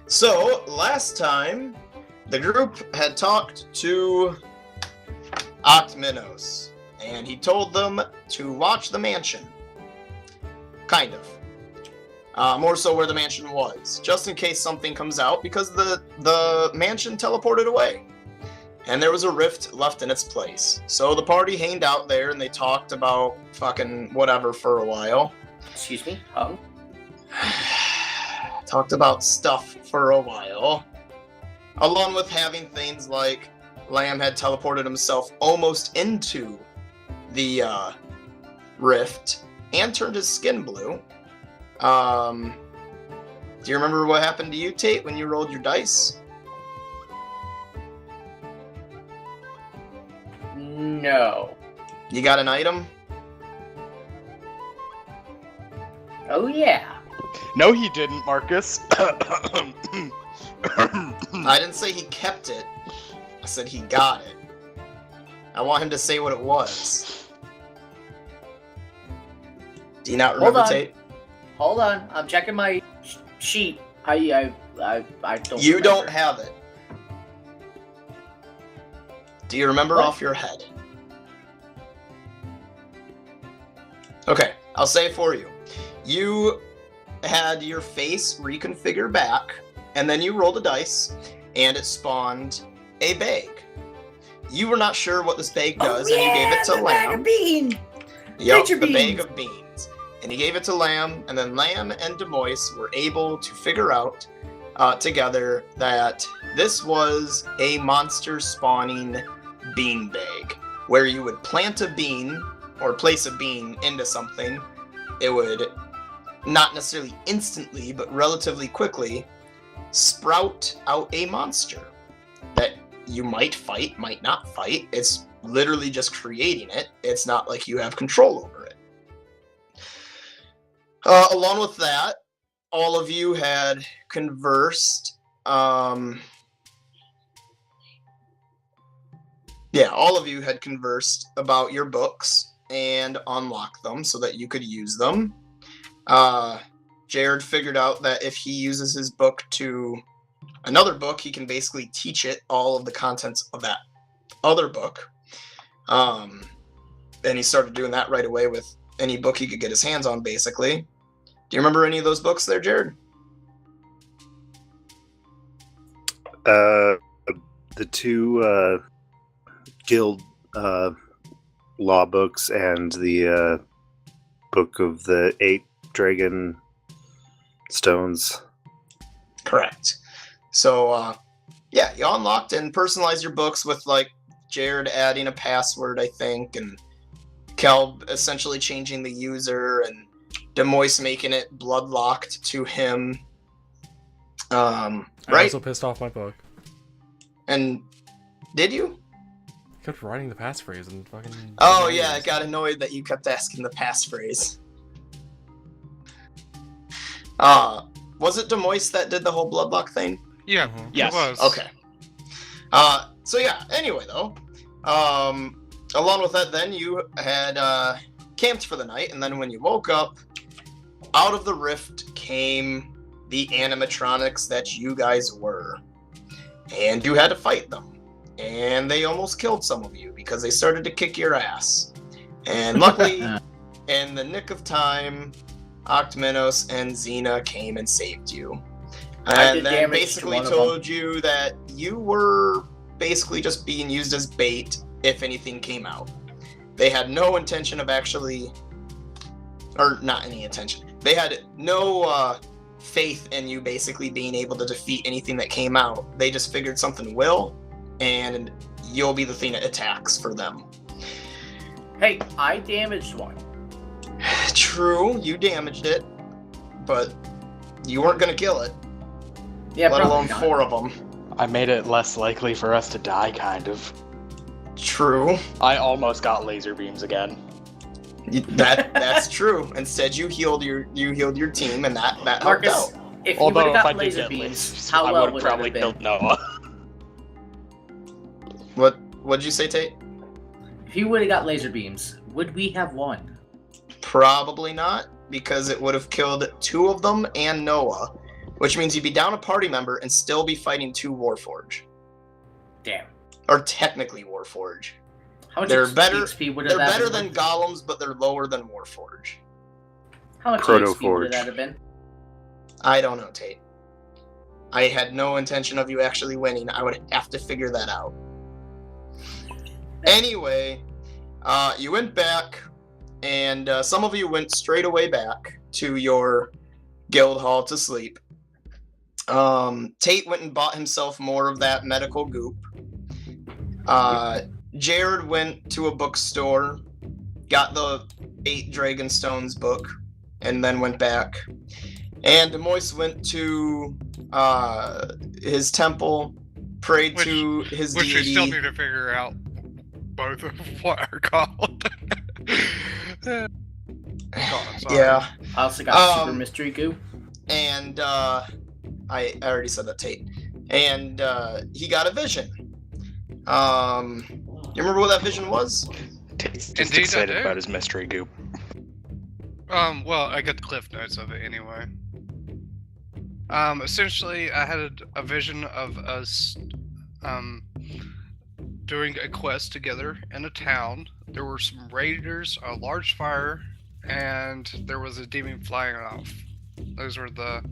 So, last time, the group had talked to Achaidh, and he told them to watch the mansion. Kind of. More so where the mansion was, just in case something comes out, because the mansion teleported away. And there was a rift left in its place. So the party hanged out there, and they talked about fucking whatever for a while. Excuse me? Hung? Talked about stuff for a while. Along with having things like Lamb had teleported himself almost into the rift and turned his skin blue. Do you remember what happened to you, Tate, when you rolled your dice? No. You got an item? Oh, yeah. No, he didn't, Marcus. I didn't say he kept it. I said he got it. I want him to say what it was. Do you not remember, Tate? Hold on. I'm checking my sheet. I don't You remember. don't have it. Do you remember What? off your head? Okay, I'll say it for you. You had your face reconfigure back, and then you rolled a dice, and it spawned a bag. You were not sure what this bag does, and you gave it to the Lamb. bag of bean. Yep, Nature the bag beans. of beans. And he gave it to Lamb, and then Lamb and Demois were able to figure out together that this was a monster spawning bean bag, where you would plant a bean or place a bean into something. It would not necessarily instantly, but relatively quickly sprout out a monster that you might fight, might not fight. It's literally just creating it. It's not like you have control over it. Along with that, all of you had conversed. All of you had conversed about your books and unlocked them so that you could use them. Jared figured out that if he uses his book to another book, he can basically teach it all of the contents of that other book. And he started doing that right away with any book he could get his hands on, basically. Do you remember any of those books there, Jared? The two guild law books and the book of the 8 dragon stones. Correct. So, you unlocked and personalized your books with, like, Jared adding a password, I think, and Kel essentially changing the user, and Demois making it blood-locked to him. I Right? also pissed off my book. And did you? Kept writing the passphrase and fucking... Oh, yeah, I got annoyed that you kept asking the passphrase. Was it Demois that did the whole bloodlock thing? Yeah, Yes. it was. Okay. Anyway, though, along with that, then you had camped for the night, and then when you woke up, out of the rift came the animatronics that you guys were. And you had to fight them. And they almost killed some of you because they started to kick your ass. And luckily, in the nick of time, Achaidh and Xena came and saved you. I And did then damage to basically one of told you that you were basically just being used as bait if anything came out. They had no intention of actually, or not any intention. They had no faith in you basically being able to defeat anything that came out. They just figured something will, and you'll be the thing that attacks for them. Hey, I damaged one. True, you damaged it, but you weren't going to kill it, Yeah, let alone probably 4 of them. I made it less likely for us to die, kind of. True. I almost got laser beams again. That's true. Instead, you healed your team, and that helped Marcus, out. if you would Although have if I got did laser get beams, lasers, how I well would would have it probably have been? killed Noah. What'd you say, Tate? If you would have got laser beams, would we have won? Probably not, because it would have killed 2 of them and Noah. which means you'd be down a party member and still be fighting 2 Warforge. Damn. Or technically Warforge. How much They're better. XP would They're that better have than been? golems, but they're lower than Warforge. How much Proto XP would Forge. that have been? I don't know, Tate. I had no intention of you actually winning. I would have to figure that out. Anyway, you went back, and some of you went straight away back to your guild hall to sleep. Tate went and bought himself more of that medical goop. Jared went to a bookstore, got the 8 Dragonstones book, and then went back. And Demois went to his temple, prayed to his Which deity. we still need to figure out both of what are called. God, sorry. Yeah. I also got Super Mystery Goo. And I already said that, Tate. And he got a vision. You remember what that vision was? Tate's just Indeed, I excited do. about his mystery goop. Well, I got the cliff notes of it anyway. Essentially, I had a vision of us, doing a quest together in a town. There were some raiders, a large fire, and there was a demon flying off. Those were the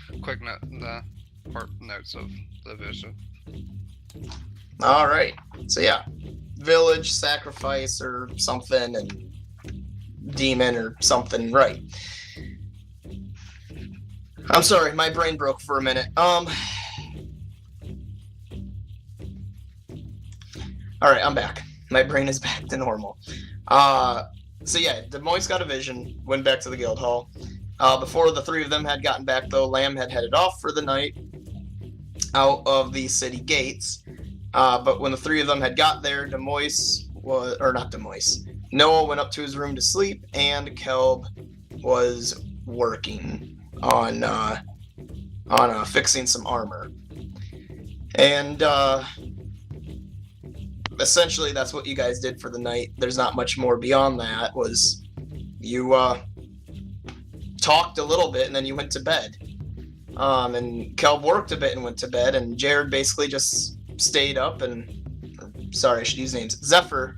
the part notes of the vision. All right. So yeah, village sacrifice or something, and demon or something. Right. I'm sorry, my brain broke for a minute. All right, I'm back. My brain is back to normal. So yeah, Demois got a vision, went back to the guild hall. Before the 3 of them had gotten back, though, Lamb had headed off for the night out of the city gates. But when the 3 of them had got there, Noah went up to his room to sleep, and Kelb was working on fixing some armor. And essentially that's what you guys did for the night. There's not much more beyond that. Was you talked a little bit and then you went to bed. And Kelb worked a bit and went to bed, and Jared basically just stayed up sorry, I should use names. Zephyr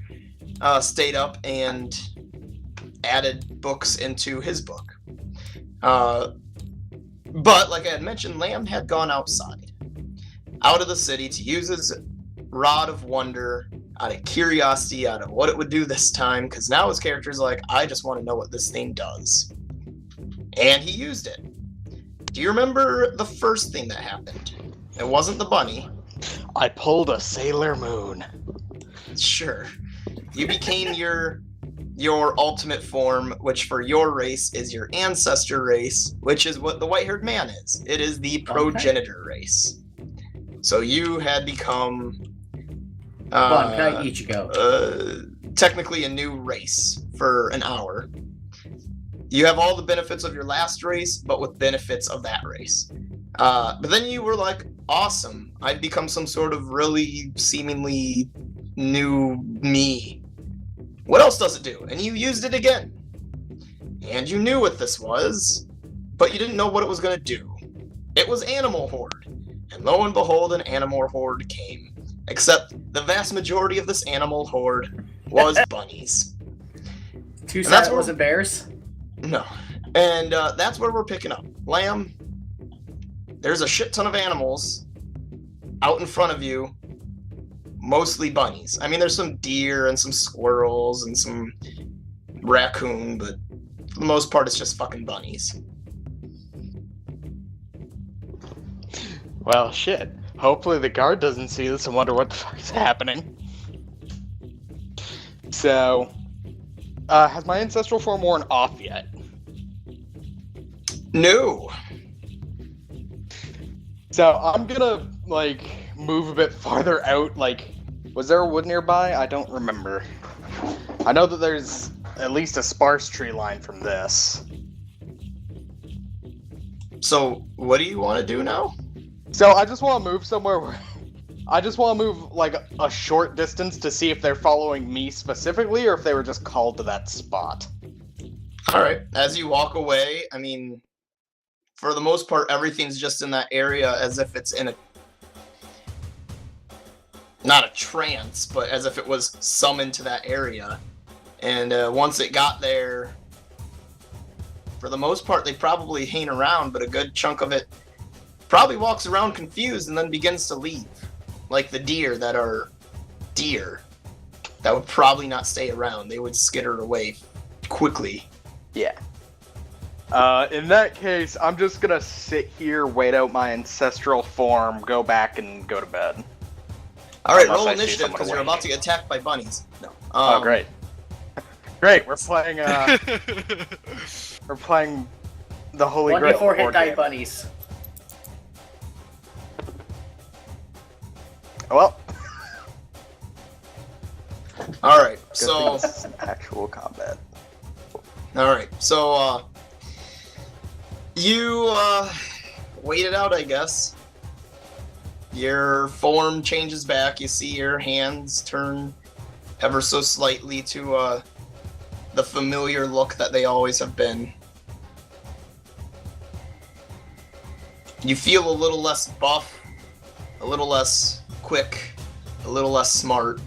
stayed up and added books into his book. But like I had mentioned, Lamb had gone outside, out of the city, to use his rod of wonder, out of curiosity, out of what it would do this time, because now his character's like, I just want to know what this thing does. And he used it. Do you remember the first thing that happened? It wasn't the bunny. I pulled a Sailor Moon. Sure. You became your ultimate form, which for your race is your ancestor race, which is what the white-haired man is. It is the progenitor race. So you had become technically a new race for an hour. You have all the benefits of your last race, but with benefits of that race. But then you were like, awesome, I've become some sort of really seemingly new me. What else does it do? And you used it again. And you knew what this was, but you didn't know what it was going to do. It was Animal Horde. And lo and behold, an Animal Horde came. Except the vast majority of this Animal Horde was bunnies. Too sad it wasn't bears? No. And that's where we're picking up. Lamb, there's a shit ton of animals out in front of you. Mostly bunnies. I mean, there's some deer and some squirrels and some raccoon, but for the most part, it's just fucking bunnies. Well, shit. Hopefully the guard doesn't see this and wonder what the fuck is happening. So, has my ancestral form worn off yet? No. So, I'm gonna, move a bit farther out, was there a wood nearby? I don't remember. I know that there's at least a sparse tree line from this. So, what do you want to do now? So, I just want to move somewhere where... I just want to move, a short distance to see if they're following me specifically, or if they were just called to that spot. Alright, as you walk away, I mean... for the most part, everything's just in that area as if it's in a, not a trance, but as if it was summoned to that area. And once it got there, for the most part, they probably hang around, but a good chunk of it probably walks around confused and then begins to leave. Like the deer that are deer. That would probably not stay around. They would skitter away quickly. Yeah. In that case, I'm just gonna sit here, wait out my ancestral form, go back, and go to bed. Alright, Unless roll I see initiative, someone because you're awake. about to get attacked by bunnies. No. Oh, great. Great, we're playing, we're playing the Holy Grail 1d4 hit board die game. bunnies. Well, Alright, good so... thing this is an actual combat. Alright, so, you, wait it out, I guess. Your form changes back, you see your hands turn ever so slightly to, the familiar look that they always have been. You feel a little less buff, a little less quick, a little less smart.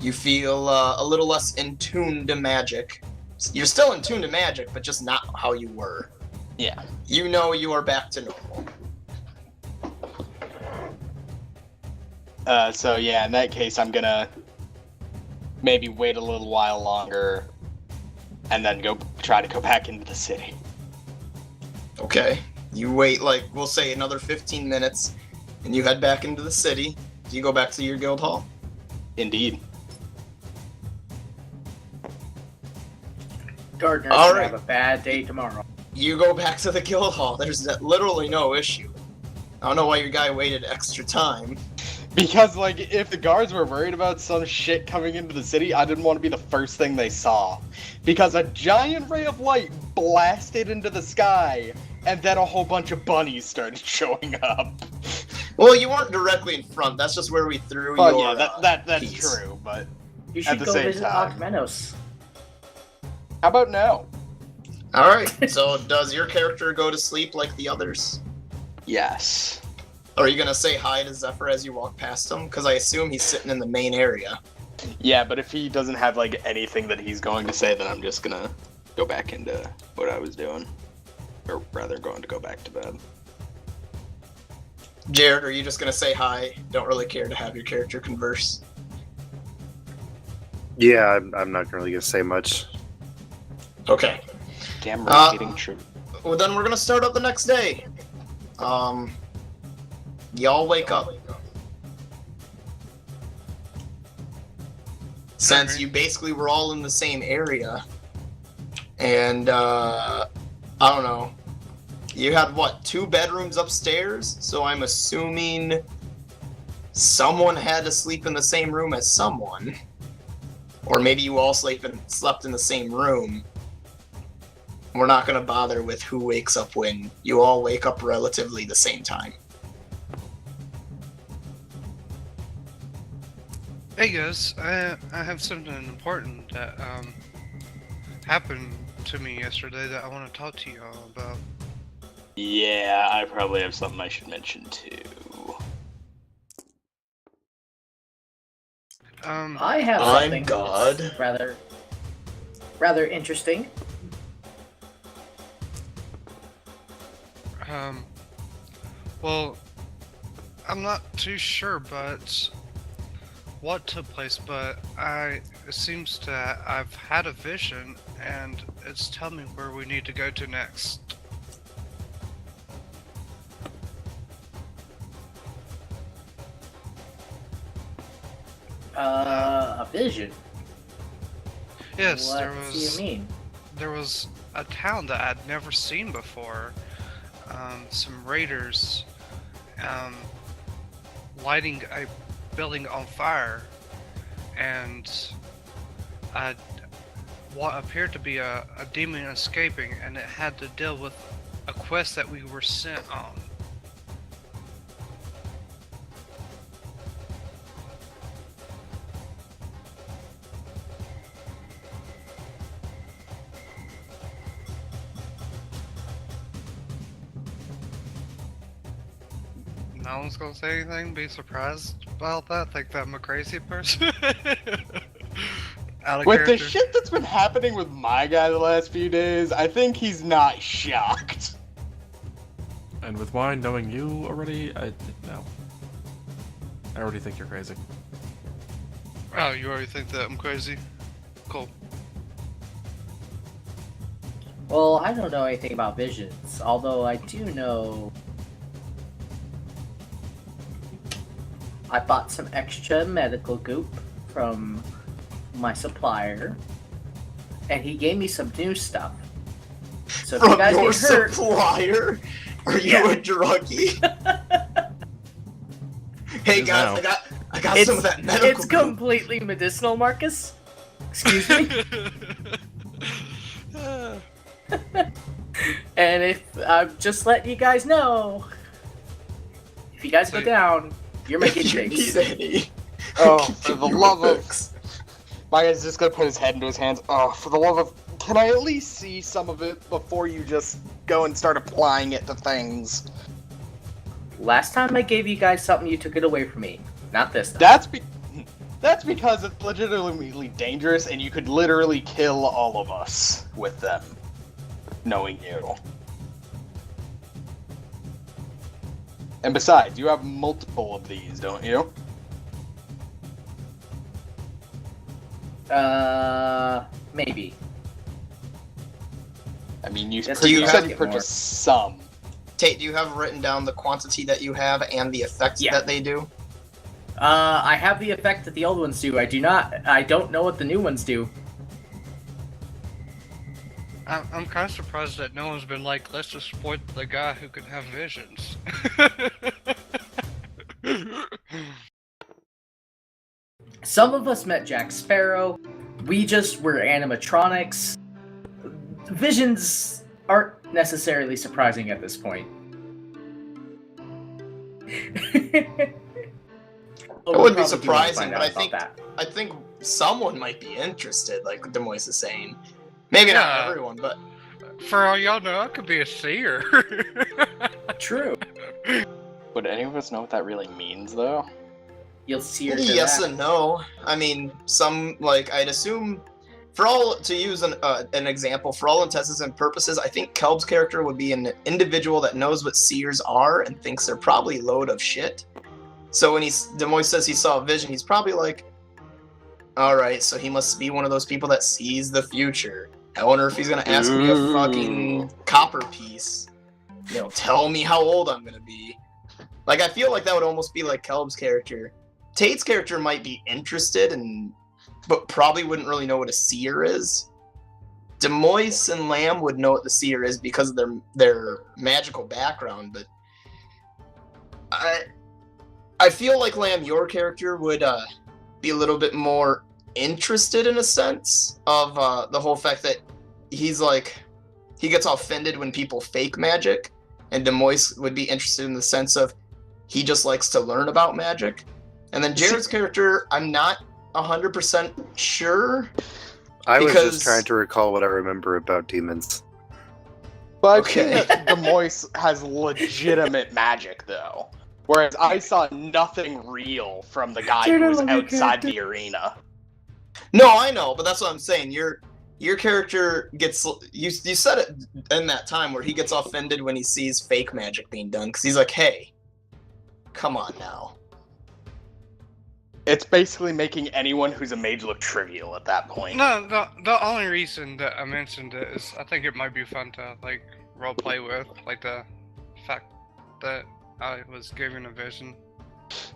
You feel, a little less in tune to magic. You're still in tune to magic, but just not how you were. Yeah. You know you are back to normal. So yeah, in that case, I'm gonna maybe wait a little while longer, and then try to go back into the city. Okay. You wait, like, we'll say another 15 minutes, and you head back into the city. Do you go back to your guild hall? Indeed. Gardener's All gonna right. have a bad day tomorrow. You go back to the guild hall. There's literally no issue. I don't know why your guy waited extra time. Because, like, if the guards were worried about some shit coming into the city, I didn't want to be the first thing they saw. Because a giant ray of light blasted into the sky, and then a whole bunch of bunnies started showing up. Well, you weren't directly in front. That's just where we threw Well, your, yeah, that's piece. true, but You At should the go same visit time. Achaidh. how about now? Alright, so does your character go to sleep like the others? Yes. Are you gonna say hi to Zephyr as you walk past him? Because I assume he's sitting in the main area. Yeah, but if he doesn't have, like, anything that he's going to say, then I'm just gonna go back into what I was doing. Or rather, going to go back to bed. Jared, are you just gonna say hi? Don't really care to have your character converse? Yeah, I'm not really gonna say much. Okay. Damn Uh, rotating true. Well, then we're gonna start up the next day. Y'all wake up. Since Alright. you basically were all in the same area, and I don't know, you had what, 2 bedrooms upstairs? So I'm assuming someone had to sleep in the same room as someone, or maybe you all slept in the same room. We're not gonna bother with who wakes up when. You all wake up relatively the same time. Hey guys, I have something important that happened to me yesterday that I want to talk to you all about. Yeah, I probably have something I should mention too. I have I'm something God. rather interesting. Well, I'm not too sure, but what took place, but it seems that I've had a vision, and it's telling me where we need to go to next. A vision. Yes, What there do was. you mean? There was a town that I'd never seen before. Some raiders lighting a building on fire, and what appeared to be a demon escaping, and it had to deal with a quest that we were sent on. no one's gonna say anything, be surprised about that, think that I'm a crazy person. Out of With the character. shit that's been happening with my guy the last few days, I think he's not shocked. And with mine knowing you already, no. I already think you're crazy. Oh, you already think that I'm crazy? Cool. Well, I don't know anything about visions, although I do know I bought some extra medical goop from my supplier, and he gave me some new stuff. So if you From guys your get hurt, supplier? Are you Yeah. a druggie? Hey Is guys, now. I got some of that medical. it's completely medicinal, Marcus. Excuse me. And if just letting you guys know, if you guys go down, you're making If you drinks. need any. Oh, I'll for give the you love a of... fix. My guy's just gonna put his head into his hands. Oh, for the love of... Can I at least see some of it before you just go and start applying it to things? Last time I gave you guys something, you took it away from me. Not this time. That's because it's legitimately dangerous, and you could literally kill all of us with them, knowing you. And besides, you have multiple of these, don't you? Maybe. I mean, you, Yes, you you said have you purchased some. Tate, do you have written down the quantity that you have and the effects Yeah. that they do? I have the effect that the old ones do. I don't know what the new ones do. I'm kind of surprised that no one's been like, let's just support the guy who can have visions. Some of us met Jack Sparrow. We just were animatronics. Visions aren't necessarily surprising at this point. It would be surprising, but I think someone might be interested, like Demois is saying. Maybe not Yeah. everyone, but For all y'all know, I could be a seer. True. Would any of us know what that really means, though? You'll see her. yes and no. I mean, some, like, I'd assume, to use an example, for all intents and purposes, I think Kelb's character would be an individual that knows what seers are and thinks they're probably a load of shit. So when Demois says he saw a vision, he's probably like, alright, so he must be one of those people that sees the future. I wonder if he's gonna ask me a fucking copper piece. You know, tell me how old I'm gonna be. Like, I feel like that would almost be like Kelb's character. Tate's character might be interested, but probably wouldn't really know what a seer is. Demois and Lamb would know what the seer is because of their magical background, but I feel like Lamb, your character would be a little bit more interested in a sense of the whole fact that he's like, he gets offended when people fake magic, and Demois would be interested in the sense of he just likes to learn about magic. And then Jared's character, I'm not 100% sure. I was Because- just trying to recall what I remember about demons. But Okay. I think that Demois has legitimate magic, though. Whereas I saw nothing real from the guy Dude, I who was love your outside character. the arena. No, I know, but that's what I'm saying. Your character gets, you said it in that time where he gets offended when he sees fake magic being done, because he's like, hey, come on now. It's basically making anyone who's a mage look trivial at that point. No, the only reason that I mentioned it is I think it might be fun to like role play with, like the fact that I was given a vision.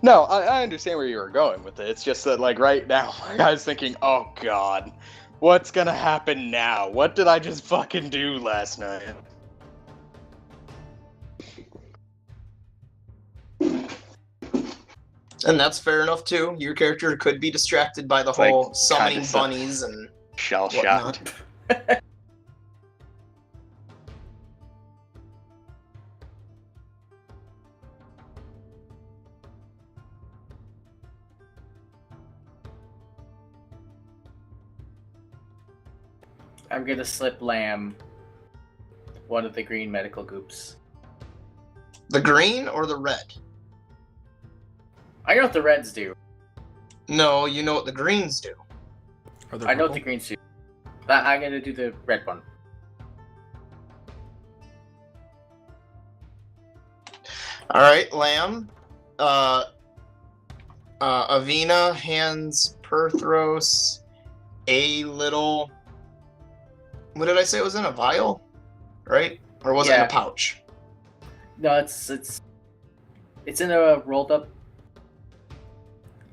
No, I understand where you were going with it. It's just that, like, right now, I was thinking, oh god, what's gonna happen now? What did I just fucking do last night? And that's fair enough too. Your character could be distracted by the It's like, whole summoning kinda bunnies and Shell whatnot. shocked. I'm gonna slip Lamb one of the green medical goops. The green or the red? I know what the reds do. No, you know what the greens do. Are there I know what purple? the greens do. I'm gonna do the red one. All right, Lamb. Avina hands Perthros a little. What did I say? It was in a vial, right? Or was it in Yeah. a pouch? No, it's in a rolled up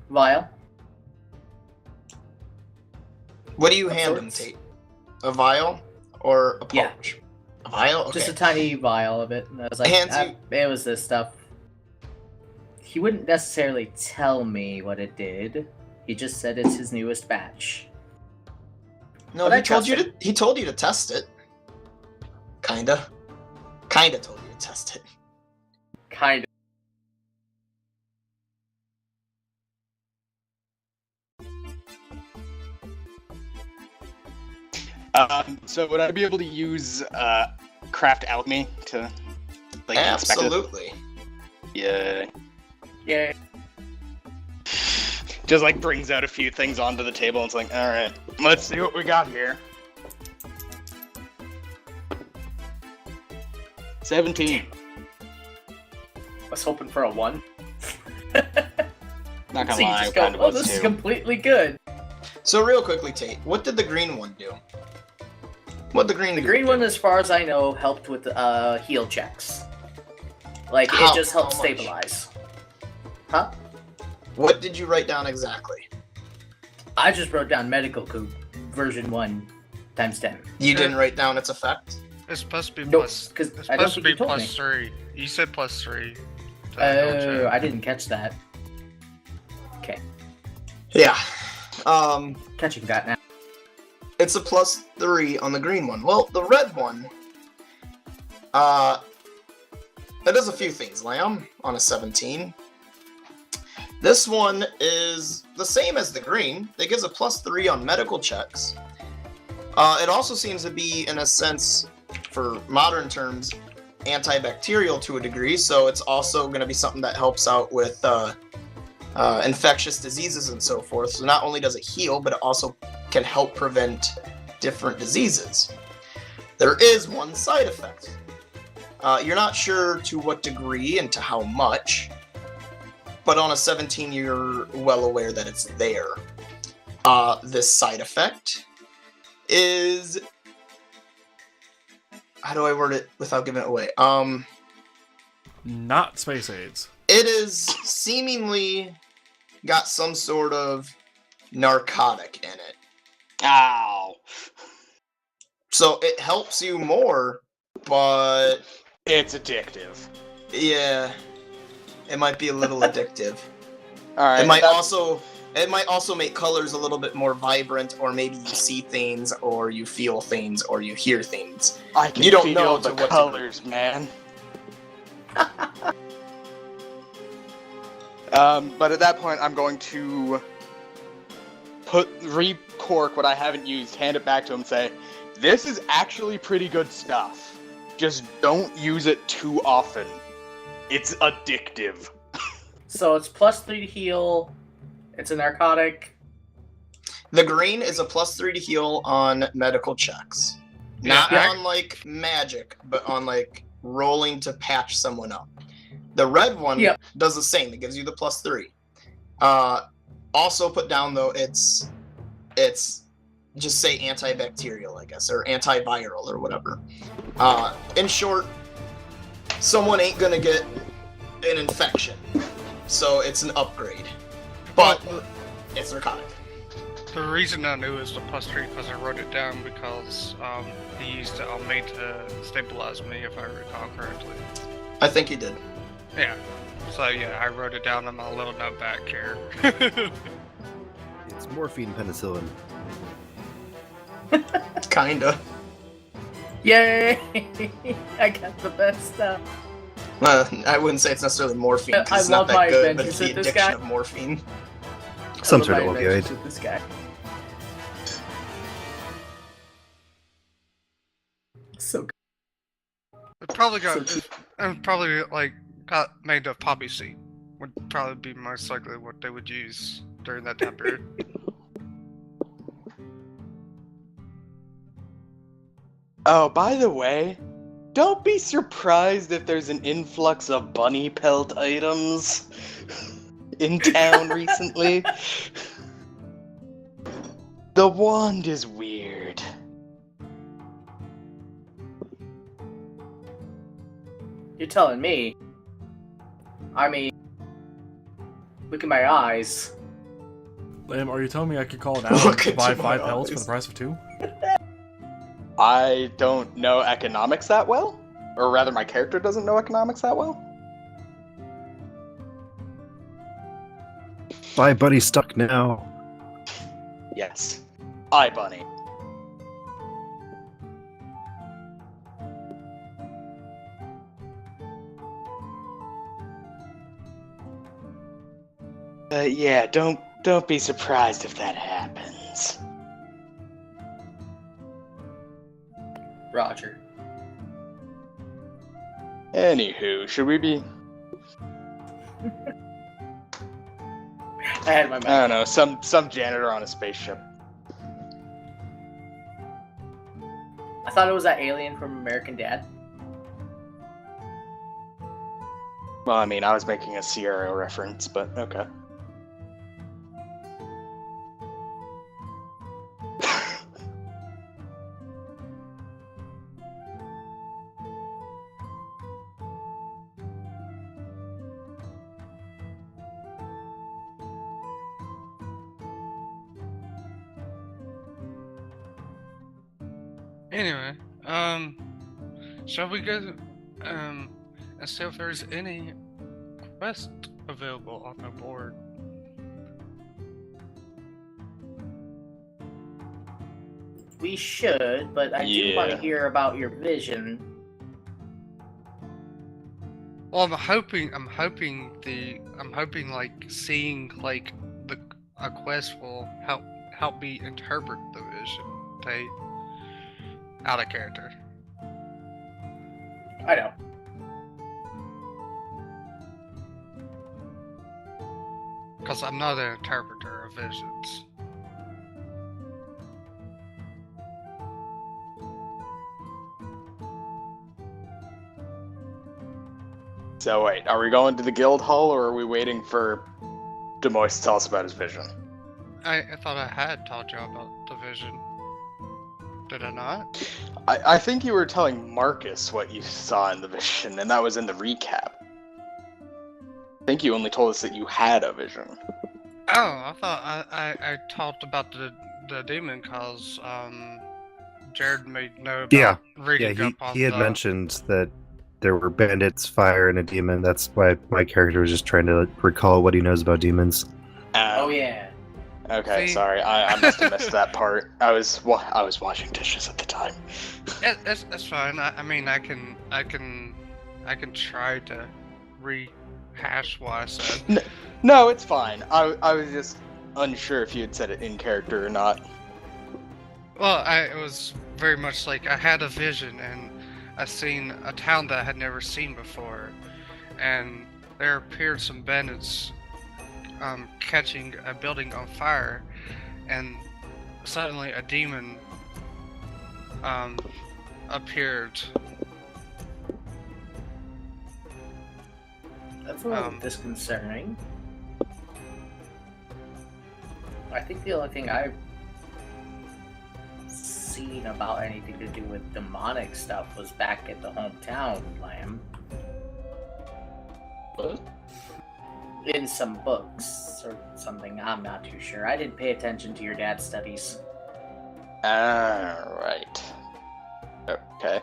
vial. What do you Of hand him, sorts. Tate? A vial or a Yeah. pouch? A vial. Okay. Just a tiny vial of it. And I was like, Hands you- it was this stuff. He wouldn't necessarily tell me what it did. He just said it's his newest batch. No, But I he told trust you him. to. He told you to test it. Kinda told you to test it. Kind of. So would I be able to use craft alchemy to like inspect it? Absolutely. Yeah. Yeah. Just like brings out a few things onto the table and it's like, all right, let's see what we got here. 17. I was hoping for a 1. Not gonna So you lie, just kind go, of oh, was this is too. completely good. So real quickly, Tate, what did the green one do? What the green? The group green do? one, as far as I know, helped with heal checks. Like, How- it just helped how much? stabilize. Huh? What did you write down exactly? I just wrote down medical coup version 1 times 10. You didn't write down its effect. It's supposed to be Nope, plus. because It's I don't supposed to think be you told me. plus 3. You said plus 3. Oh, I didn't catch that. Okay, Yeah. catching that now. It's a +3 on the green one. Well, the red one, it does a few things, Lamb, on a 17. This one is the same as the green. It gives a +3 on medical checks. It also seems to be, in a sense, for modern terms, antibacterial to a degree, so it's also going to be something that helps out with infectious diseases and so forth. So not only does it heal, but it also can help prevent different diseases. There is one side effect. You're not sure to what degree and to how much, but on a 17 you're well aware that it's there. This side effect is... How do I word it without giving it away? Not space aids. It is seemingly got some sort of narcotic in it. Ow. So it helps you more, but It's addictive. yeah, it might be a little addictive. Alright. It might also make colors a little bit more vibrant, or maybe you see things, or you feel things, or you hear things. I can you don't feel know the to what colors, man. But at that point, I'm going to recork what I haven't used, hand it back to him, say, "This is actually pretty good stuff. Just don't use it too often. It's addictive." So it's +3 to heal. It's a narcotic. The green is a +3 to heal on medical checks. Yeah, Not I- on, like, magic, but on, like, rolling to patch someone up. The red one Yep. does the same. It gives you the +3. Also put down, though, it's just say antibacterial, I guess, or antiviral, or whatever. In short, someone ain't gonna get an infection. So it's an upgrade. But it's narcotic. The reason I knew it was the +3 because I wrote it down because he used it on me to stabilize me, if I recall correctly. I think he did. Yeah. So yeah, I wrote it down in my little notepad here. It's morphine penicillin. Kinda. Yay! I got the best stuff. I wouldn't say it's necessarily morphine, I because it's not love my that good, but adventures it's the with this addiction guy. of morphine. Some I love sort of my adventures opioid. with this guy. So good. It probably got So- it probably like got made of poppy seed. would probably be most likely what they would use during that time period. Oh, by the way, don't be surprised if there's an influx of bunny pelt items in town recently. The wand is weird. You're telling me? I mean, look at my eyes. Lamb, are you telling me I could call it out Look and buy into my 5 pelts for eyes. the price of 2? I don't know economics that well. Or rather, my character doesn't know economics that well. Bye, buddy. Stuck now. Yes. Aye, bunny. Yeah, don't be surprised if that happens. Roger. Anywho, should we be... I had my I mouth. don't know, some janitor on a spaceship. I thought it was that alien from American Dad. Well, I mean, I was making a Sierra reference, but okay. Anyway, shall we go, and see if there's any quest available on the board? We should, but I do want to Yeah. hear about your vision. Well, I'm hoping like seeing like a quest will help me interpret the vision. They out of character. I know. Because I'm not an interpreter of visions. So wait, are we going to the guild hall, or are we waiting for Demois to tell us about his vision? I thought I had told you about the vision. Did I not? I think you were telling Marcus what you saw in the vision, and that was in the recap. I think you only told us that you had a vision. Oh, I thought I talked about the demon cause Jared made know about Yeah, reading up on he had the... mentioned that there were bandits, fire, and a demon. That's why my character was just trying to recall what he knows about demons. Oh yeah. Okay, See? sorry, I must have missed that part. I was washing dishes at the time. That's fine. I mean, I can try to rehash what I said. No, it's fine. I was just unsure if you had said it in character or not. Well, it was very much like I had a vision and I seen a town that I had never seen before, and there appeared some bandits catching a building on fire, and suddenly a demon appeared. That's a little disconcerting. I think the only thing I've seen about anything to do with demonic stuff was back at the hometown, Lamb. What? In some books or something, I'm not too sure. I didn't pay attention to your dad's studies. Alright. Okay.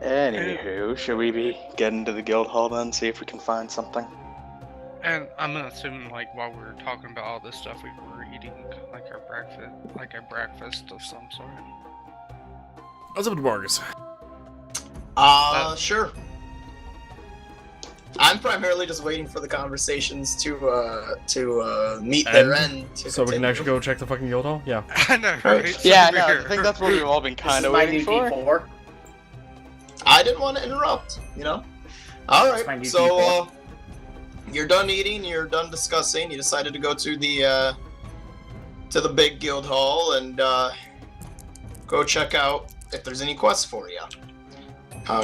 Anywho, should we be getting to the guild hall then, see if we can find something? And I'm assuming, like, while we were talking about all this stuff, we were eating like a breakfast of some sort. What's up with Marcus? Sure. I'm primarily just waiting for the conversations to meet their end. So we can actually go check the fucking guild hall? Yeah. I know, right? Yeah, Over no, I here. think that's what we've all been This kind is of my waiting new for. D4. I didn't want to interrupt, you know? Alright, my new so, you're done eating, you're done discussing, you decided to go to the big guild hall and go check out if there's any quests for you.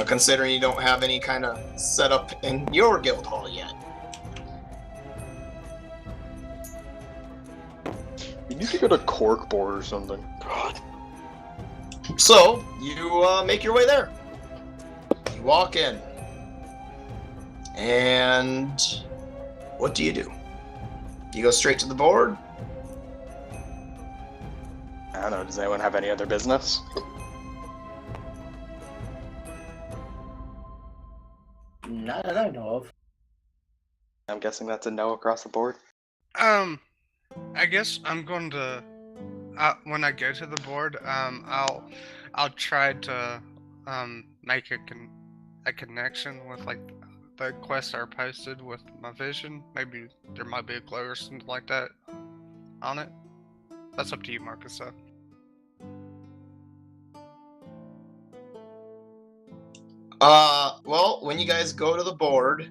Considering you don't have any kind of setup in your guild hall yet. We need to go to Corkboard or something. God. So, you make your way there. You walk in. And what do? Do you go straight to the board? I don't know, does anyone have any other business? Not that I know of. I'm guessing that's a no across the board. I guess I'm going to, when I go to the board, I'll try to, make a connection with, like, the quests are posted with my vision. Maybe there might be a glow or something like that on it. That's up to you, Marcus, though. Well, when you guys go to the board,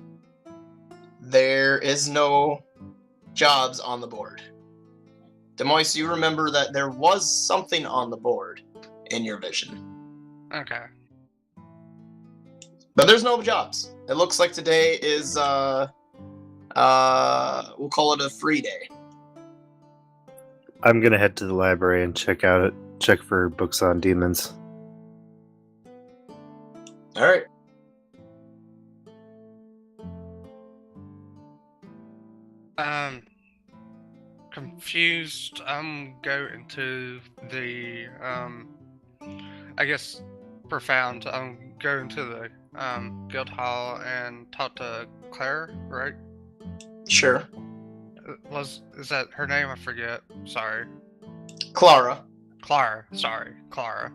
there is no jobs on the board. Demois, you remember that there was something on the board in your vision. Okay. But there's no jobs. It looks like today is, we'll call it a free day. I'm gonna head to the library and check for books on demons. Alright. Confused. Go into the, I guess, profound. Go into the, guild hall and talk to Claire, right? Sure. Is that her name? I forget. Sorry. Clara. Sorry, Clara.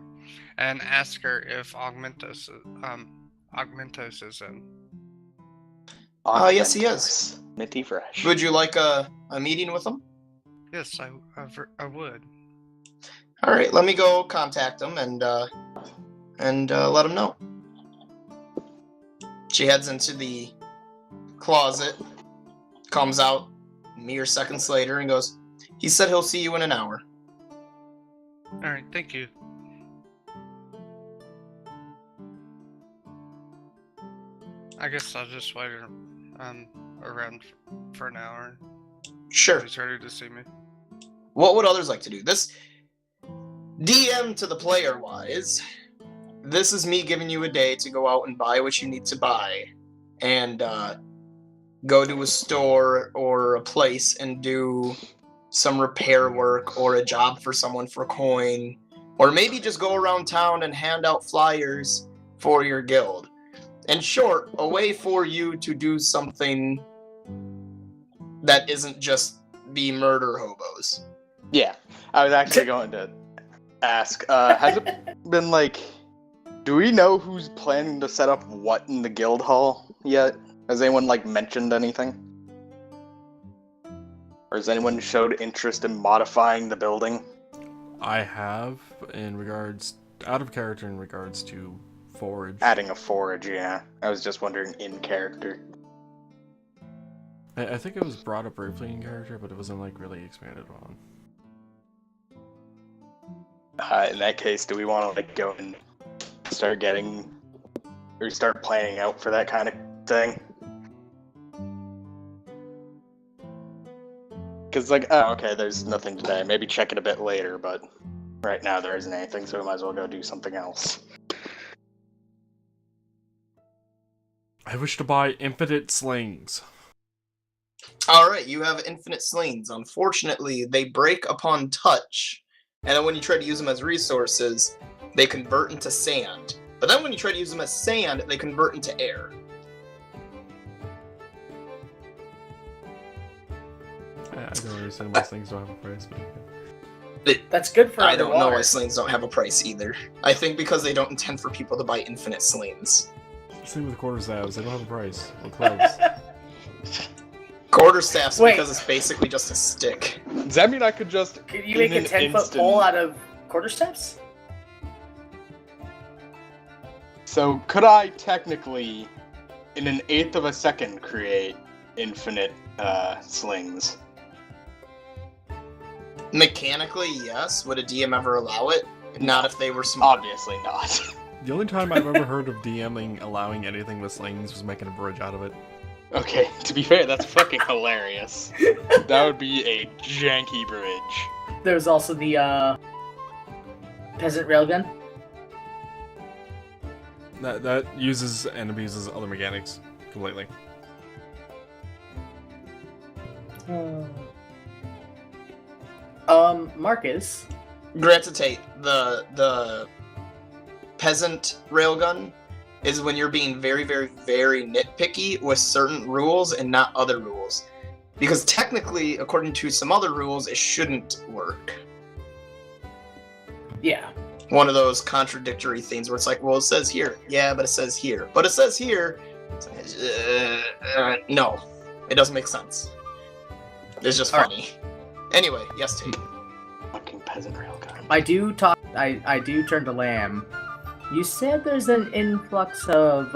And ask her if Augmentos is in. Yes, he is. Minty fresh. Would you like a meeting with him? Yes, I would. All right, let me go contact him and let him know. She heads into the closet, comes out mere seconds later, and goes, "He said he'll see you in an hour." All right, thank you. I guess I'll just wait around for an hour. Sure. He's ready to see me. What would others like to do? This DM to the player wise, this is me giving you a day to go out and buy what you need to buy and go to a store or a place and do some repair work or a job for someone for coin, or maybe just go around town and hand out flyers for your guild. In short, a way for you to do something that isn't just be murder hobos. Yeah, I was actually going to ask, has it been like, do we know who's planning to set up what in the guild hall yet? Has anyone, like, mentioned anything? Or has anyone showed interest in modifying the building? I have, out of character in regards to forage. Adding a forage, yeah. I was just wondering in character. I think it was brought up briefly in character, but it wasn't, like, really expanded on. In that case, do we want to, like, go and start planning out for that kind of thing? Because, like, oh, okay, there's nothing today. Maybe check it a bit later, but right now there isn't anything, so we might as well go do something else. I wish to buy infinite slings. Alright, you have infinite slings. Unfortunately, they break upon touch, and then when you try to use them as resources, they convert into sand. But then when you try to use them as sand, they convert into air. I don't understand why slings don't have a price, but That's good for I don't know underwater. why slings don't have a price either. I think because they don't intend for people to buy infinite slings. same with quarterstaffs, they don't have a price. Or clubs. Quarterstaffs Wait. because it's basically just a stick. Does that mean I could just... Could you make a in an 10-foot instant- pole out of quarterstaffs? So, could I technically, in an eighth of a second, create infinite slings. Mechanically, yes. Would a DM ever allow it? Not if they were smart. Obviously not. The only time I've ever heard of DMing allowing anything with slings was making a bridge out of it. Okay, to be fair, that's fucking hilarious. That would be a janky bridge. There's also the peasant railgun. That uses and abuses other mechanics completely. Marcus. Granted, Tate, the peasant railgun is when you're being very, very, very nitpicky with certain rules and not other rules. Because technically, according to some other rules, it shouldn't work. Yeah. One of those contradictory things where it's like, well, it says here. Yeah, but it says here. But it says here. No. It doesn't make sense. It's just funny. Anyway, yes, Tate. Fucking peasant railgun. I do turn to Lamb. You said there's an influx of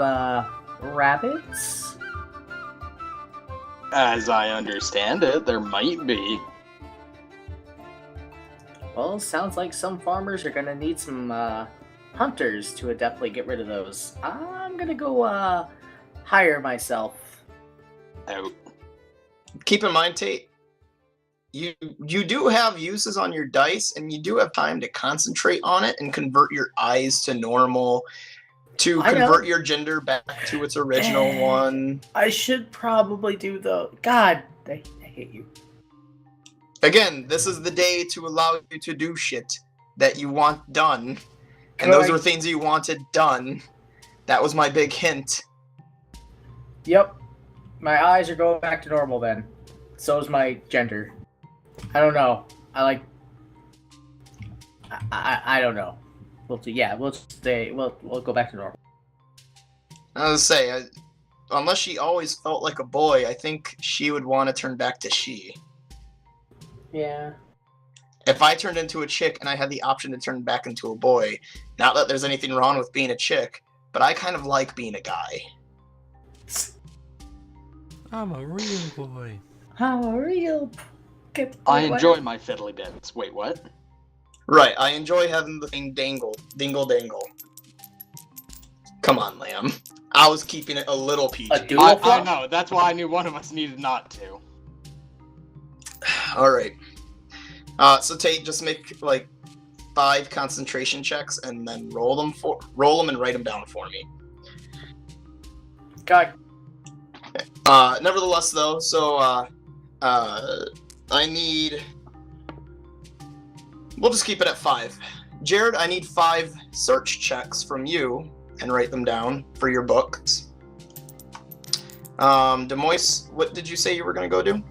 rabbits? As I understand it, there might be. Well, sounds like some farmers are gonna need some hunters to adeptly get rid of those. I'm gonna go hire myself. Out. Keep in mind, Tate, you do have uses on your dice, and you do have time to concentrate on it and convert your eyes to normal, to convert your gender back to its original one. I should probably do the... God, I hate you. Again, this is the day to allow you to do shit that you want done. And those were things you wanted done. That was my big hint. Yep. My eyes are going back to normal then. So is my gender. I don't know. I don't know. We'll go back to normal. I was gonna say, unless she always felt like a boy, I think she would want to turn back to she. Yeah. If I turned into a chick and I had the option to turn back into a boy, not that there's anything wrong with being a chick, but I kind of like being a guy. I'm a real boy. I'm a real... I enjoy my fiddly bits. Wait, what? Right, I enjoy having the thing dingle dangle. Come on, Lamb. I was keeping it a little PG. I know, that's why I knew one of us needed not to. Alright. So Tate, just make like 5 concentration checks and then roll them and write them down for me. God. Nevertheless though, so I need... We'll just keep it at 5. Jared, I need 5 search checks from you and write them down for your books. Demois, what did you say you were gonna go do?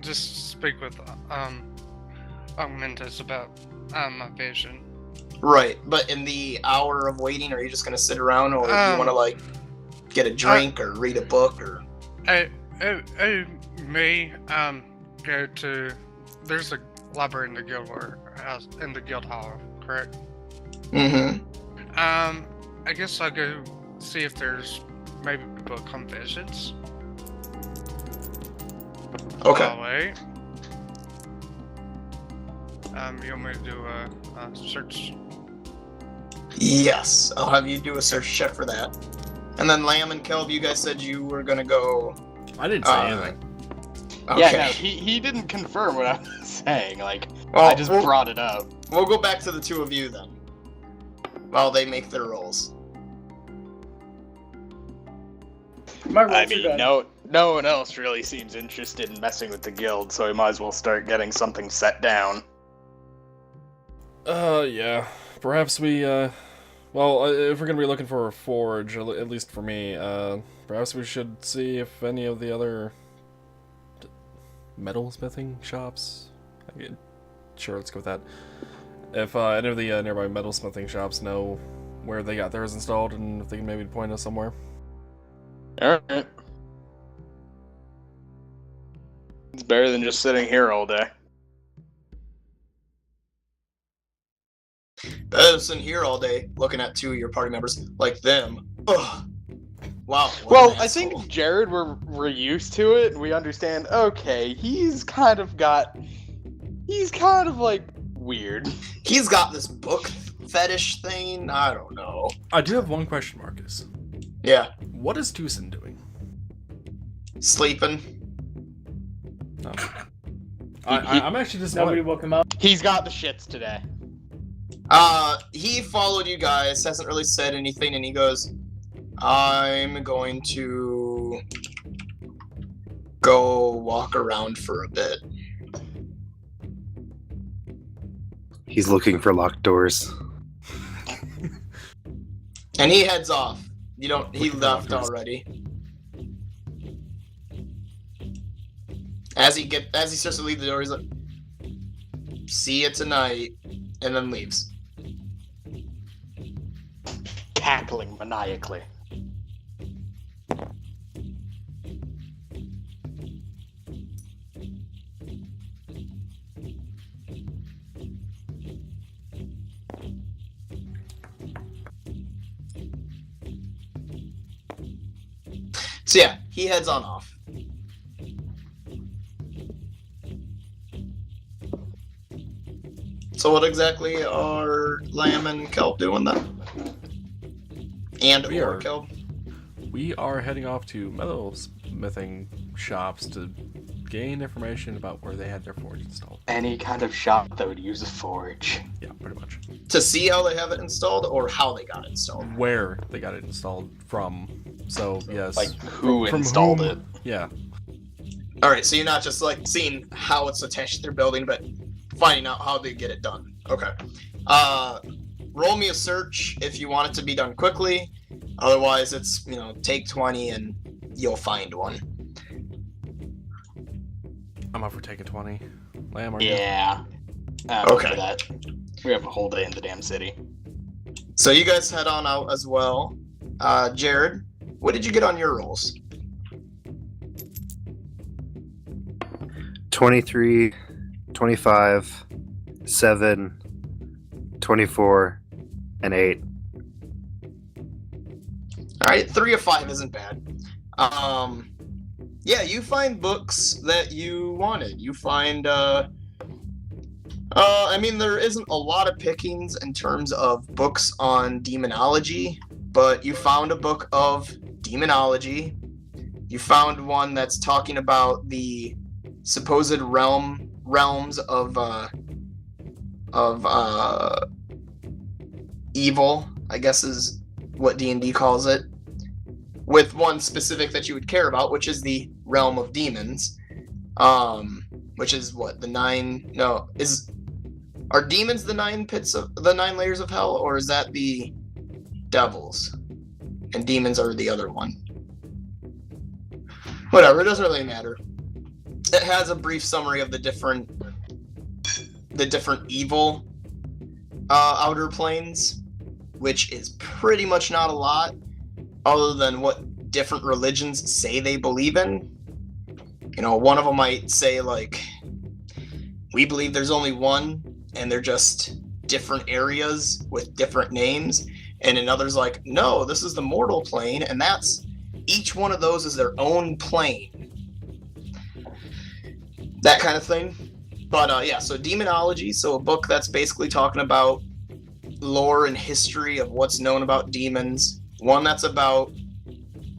Just speak with Augmentus about my vision. Right, but in the hour of waiting, are you just gonna sit around, or do you want to like get a drink or read a book or? I may go to. There's a library in the guild hall, correct? Mm-hmm. I guess I'll go see if there's maybe book on visions. Okay. I'll wait. You want me to do a search? Yes, I'll have you do a search check for that. And then Lamb and Kelb, you guys said you were gonna go. I didn't say anything. Okay. Yeah, no, he didn't confirm what I was saying. Like, Well, I just brought it up. We'll go back to the 2 of you then, while they make their rolls. I mean, no one else really seems interested in messing with the guild, so we might as well start getting something set down. Yeah. Perhaps we, well, if we're gonna be looking for a forge, at least for me, perhaps we should see if any of the other metalsmithing shops... Sure, let's go with that. If any of the nearby metalsmithing shops know where they got theirs installed, and if they can maybe point us somewhere. Alright. It's better than just sitting here all day. Better than sitting here all day looking at 2 of your party members like them. Ugh. Wow. what Well, an I asshole. think Jared, we're used to it. We understand. Okay, he's kind of like weird. He's got this book fetish thing. I don't know. I do have one question, Marcus. Yeah, What is Tucson doing? sleeping. No. I'm actually Nobody disappointed. woke him up. He's got the shits today. He followed you guys, hasn't really said anything, and he goes, I'm going to go walk around for a bit. He's looking for locked doors. And he heads off. He Looking for left lockers. already. As he starts to leave the door, he's like, see you tonight, and then leaves. Cackling maniacally. So yeah, he heads on off. So what exactly are Lamb and Kelp doing then? And We or are- Kelp? We are heading off to metalsmithing shops to gain information about where they had their forge installed. Any kind of shop that would use a forge. Yeah, pretty much. To see how they have it installed or how they got it installed. Where they got it installed from. So, yes. Like, who From installed whom- it? Yeah. Alright, so you're not just like seeing how it's attached to their building, but finding out how they get it done. Okay. Roll me a search if you want it to be done quickly. Otherwise, it's, take 20 and you'll find one. I'm up for taking 20. Lamb, are you? Yeah. Okay. For that. We have a whole day in the damn city. So you guys head on out as well. Jared, what did you get on your rolls? 23, 25, 7, 24, and 8. Alright, 3 of 5 isn't bad. Yeah, you find books that you wanted. You find, there isn't a lot of pickings in terms of books on demonology, but you found a book of demonology. You found one that's talking about the supposed realms of evil, I guess is what D&D calls it, with one specific that you would care about, which is the realm of demons, which is what, are demons the 9 layers of hell, or is that the devils and demons are the other one? Whatever, it doesn't really matter. It has a brief summary of the different evil outer planes, which is pretty much not a lot, other than what different religions say they believe in. One of them might say, like, we believe there's only one, and they're just different areas with different names. And another's like, no, this is the mortal plane, and each one of those is their own plane. That kind of thing. But yeah, so demonology, so a book that's basically talking about lore and history of what's known about demons. One that's about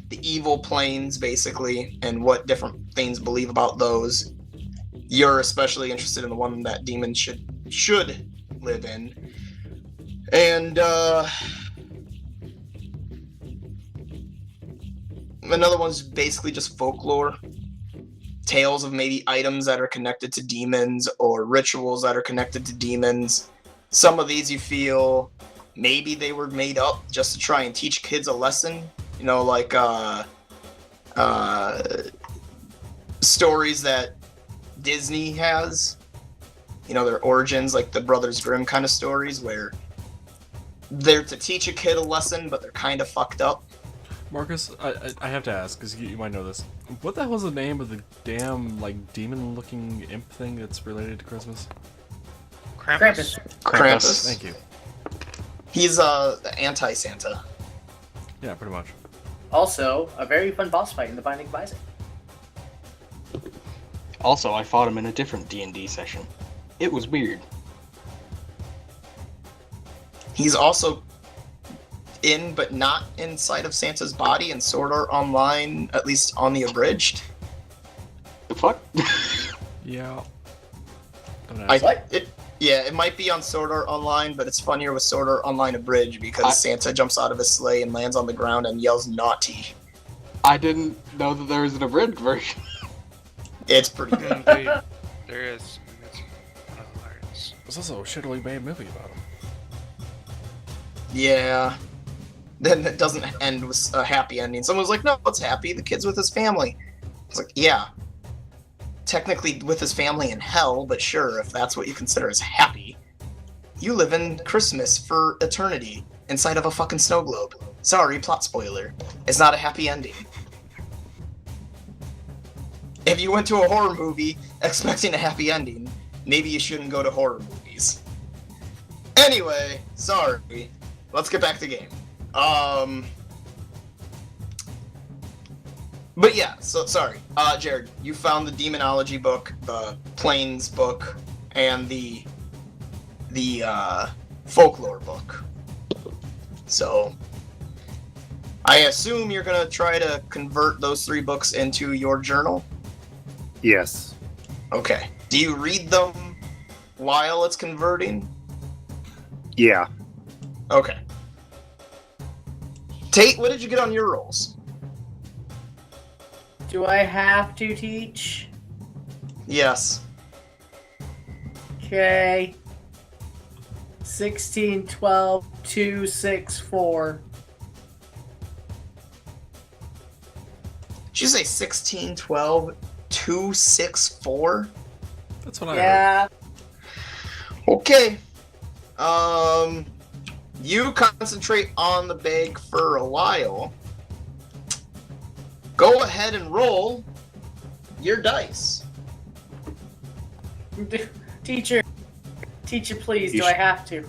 the evil planes, basically, and what different things believe about those. You're especially interested in the one that demons should live in. And another one's basically just folklore. Tales of maybe items that are connected to demons or rituals that are connected to demons. Some of these you feel maybe they were made up just to try and teach kids a lesson. Like stories that Disney has. Their origins, like the Brothers Grimm kind of stories, where they're to teach a kid a lesson, but they're kind of fucked up. Marcus, I have to ask, because you might know this. What the hell is the name of the damn, demon-looking imp thing that's related to Christmas? Krampus. Krampus. Thank you. He's the anti-Santa. Yeah, pretty much. Also, a very fun boss fight in the Binding of Isaac. Also, I fought him in a different D&D session. It was weird. He's also in, but not inside of Santa's body in Sword Art Online, at least on the abridged. The fuck? Yeah. It might be on Sword Art Online, but it's funnier with Sword Art Online abridged because Santa jumps out of his sleigh and lands on the ground and yells naughty. I didn't know that there was an abridged version. It's pretty good. There is. It's hilarious. There's also a shittily made movie about him. Yeah. Then it doesn't end with a happy ending. Someone's like, no, it's happy. The kid's with his family. It's like, yeah. Technically with his family in hell, but sure, if that's what you consider as happy. You live in Christmas for eternity inside of a fucking snow globe. Sorry, plot spoiler. It's not a happy ending. If you went to a horror movie expecting a happy ending, maybe you shouldn't go to horror movies. Anyway, sorry. Let's get back to the game. But yeah, so sorry. Jared, you found the Demonology book, the Plains book, and the Folklore book. So I assume you're gonna try to convert those 3 books into your journal? Yes. Okay. Do you read them while it's converting? Yeah. Okay. Tate, what did you get on your rolls? Do I have to teach? Yes. Okay. 16, 12, 2, 6, 4. Did you say 16, 12, 2, 6, 4? That's what I heard. Yeah. Okay. You concentrate on the bag for a while. Go ahead and roll your dice. Teacher, please, You do I have to?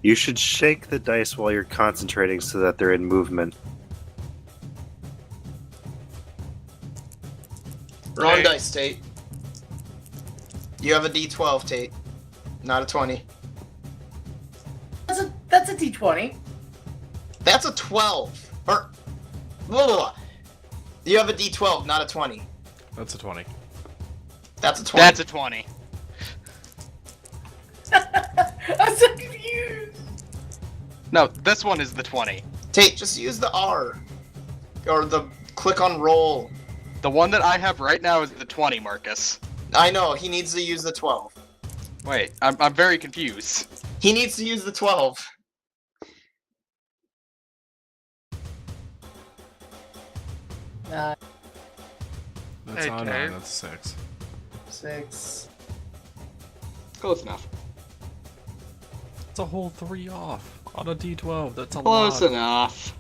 You should shake the dice while you're concentrating so that they're in movement. Wrong Hey. dice, Tate. You have a D12, Tate. Not a 20. That's a D20. That's a 12. Or, blah, blah, blah. You have a D12, not a 20. That's a 20. That's a 20. That's a 20. I'm so confused. No, this one is the 20. Tate, just use the R. Or the click on roll. The one that I have right now is the 20, Marcus. I know, he needs to use the 12. Wait, I'm very confused. He needs to use the 12. Uh, That's Hey, not Tate. 9, that's 6. 6. Close enough. It's a whole 3 off on a D12. That's a Close lot. enough.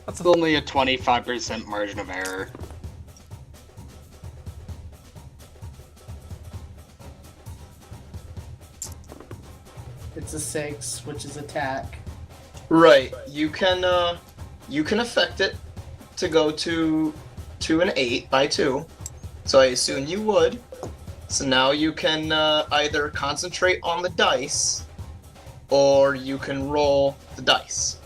That's It's only a 25% margin of error. It's a 6, which is attack. Right. You can affect it to go to an 8 by 2. So I assume you would. So now you can either concentrate on the dice, or you can roll the dice.